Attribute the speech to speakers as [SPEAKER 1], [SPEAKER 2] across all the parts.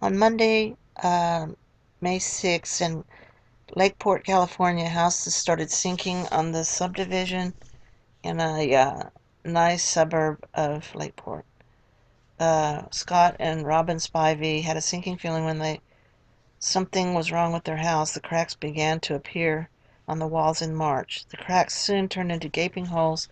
[SPEAKER 1] On Monday, May 6th, in Lakeport, California, houses started sinking on the subdivision in a nice suburb of Lakeport. Scott and Robin Spivey had a sinking feeling when something was wrong with their house. The cracks began to appear on the walls in March. The cracks soon turned into gaping holes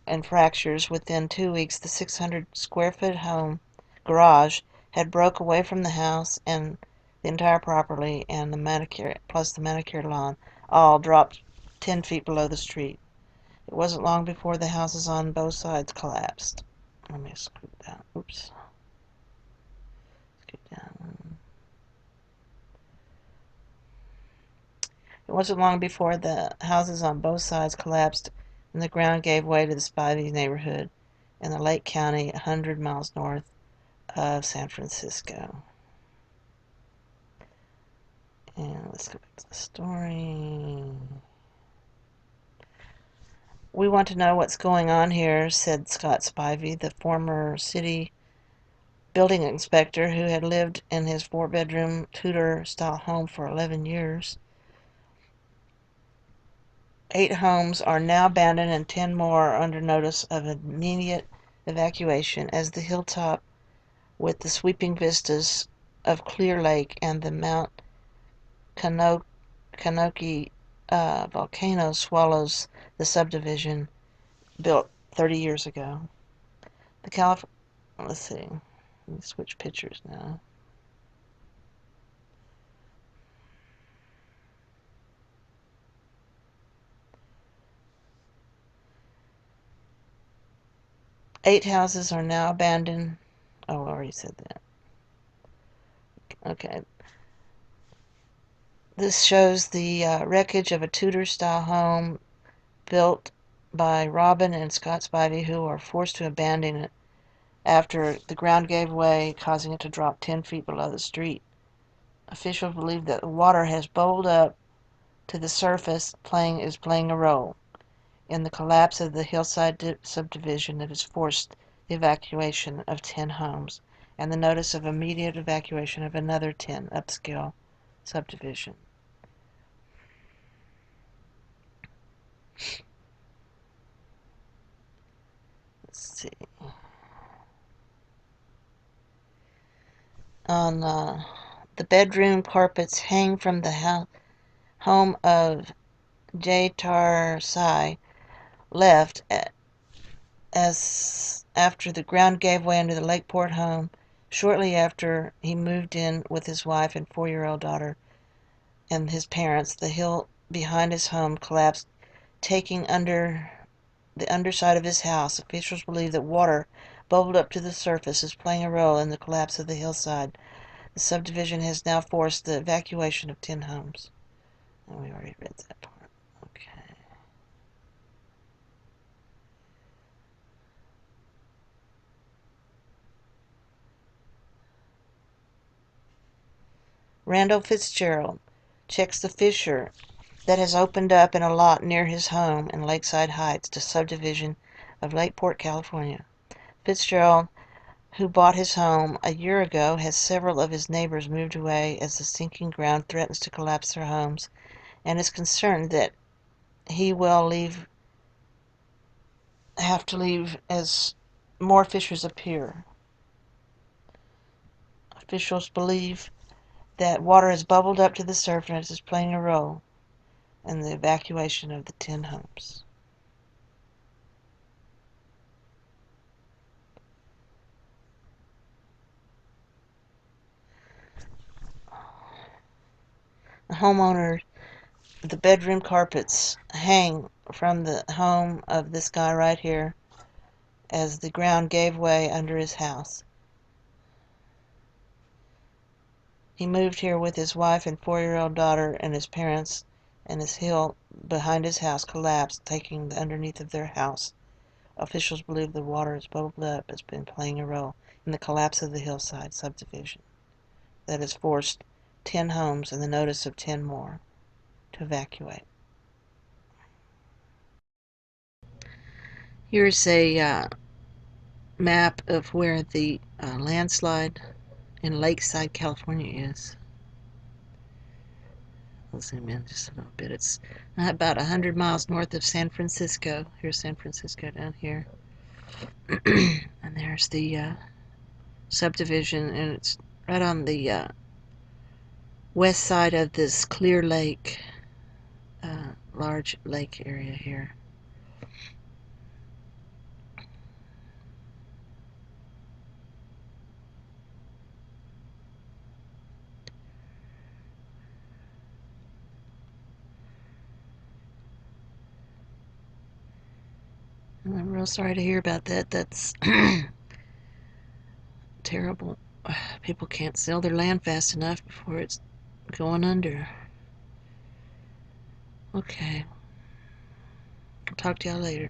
[SPEAKER 1] and fractures. Within 2 weeks, the 600 square foot home garage had broke away from the house, and the entire property and the manicured lawn all dropped 10 feet below the street. It wasn't long before the houses on both sides collapsed. Let me scoot down. Oops. Scoot down. It wasn't long before the houses on both sides collapsed and the ground gave way to the Spivey neighborhood in the Lake County, 100 miles north of San Francisco. And let's go back to the story. We want to know what's going on here, said Scott Spivey, the former city building inspector who had lived in his 4-bedroom Tudor-style home for 11 years. 8 homes are now abandoned and 10 more are under notice of immediate evacuation as the hilltop with the sweeping vistas of Clear Lake and the Mount Konocti volcano swallows the subdivision built 30 years ago. The Calif... Let's see. Let me switch pictures now. Eight houses are now abandoned. Oh, I already said that. Okay. This shows the wreckage of a Tudor-style home built by Robin and Scott Spivey, who are forced to abandon it after the ground gave way, causing it to drop 10 feet below the street. Officials believe that the water has bubbled up to the surface, playing a role in the collapse of the hillside subdivision that has forced the evacuation of 10 homes and the notice of immediate evacuation of another 10 upscale subdivision. Let's see. On the bedroom carpets hang from the home of Jagtar Singh left as after the ground gave way under the Lakeport home shortly after he moved in with his wife and 4-year-old daughter and his parents. The hill behind his home collapsed, taking under the underside of his house. Officials believe that water bubbled up to the surface is playing a role in the collapse of the hillside. The subdivision has now forced the evacuation of 10 homes. And we already read that part. Okay. Randall Fitzgerald checks the fissure that has opened up in a lot near his home in Lakeside Heights, the subdivision of Lakeport, California. Fitzgerald, who bought his home a year ago, has several of his neighbors moved away as the sinking ground threatens to collapse their homes, and is concerned that he will have to leave as more fissures appear. Officials believe that water has bubbled up to the surface and is playing a role in the evacuation of the 10 homes. The homeowner, the bedroom carpets hang from the home of this guy right here as the ground gave way under his house. He moved here with his wife and 4-year-old daughter and his parents, and his hill behind his house collapsed, taking the underneath of their house. Officials believe the water has bubbled up has been playing a role in the collapse of the hillside subdivision that has forced 10 homes and the notice of 10 more to evacuate. Here's a map of where the landslide in Lakeside, California is. I'll zoom in just a little bit. It's about 100 miles north of San Francisco. Here's San Francisco down here. And there's the subdivision, and it's right on the west side of this clear lake, large lake area here. And I'm real sorry to hear about that. That's terrible. People can't sell their land fast enough before it's going under. Okay. I'll talk to y'all later.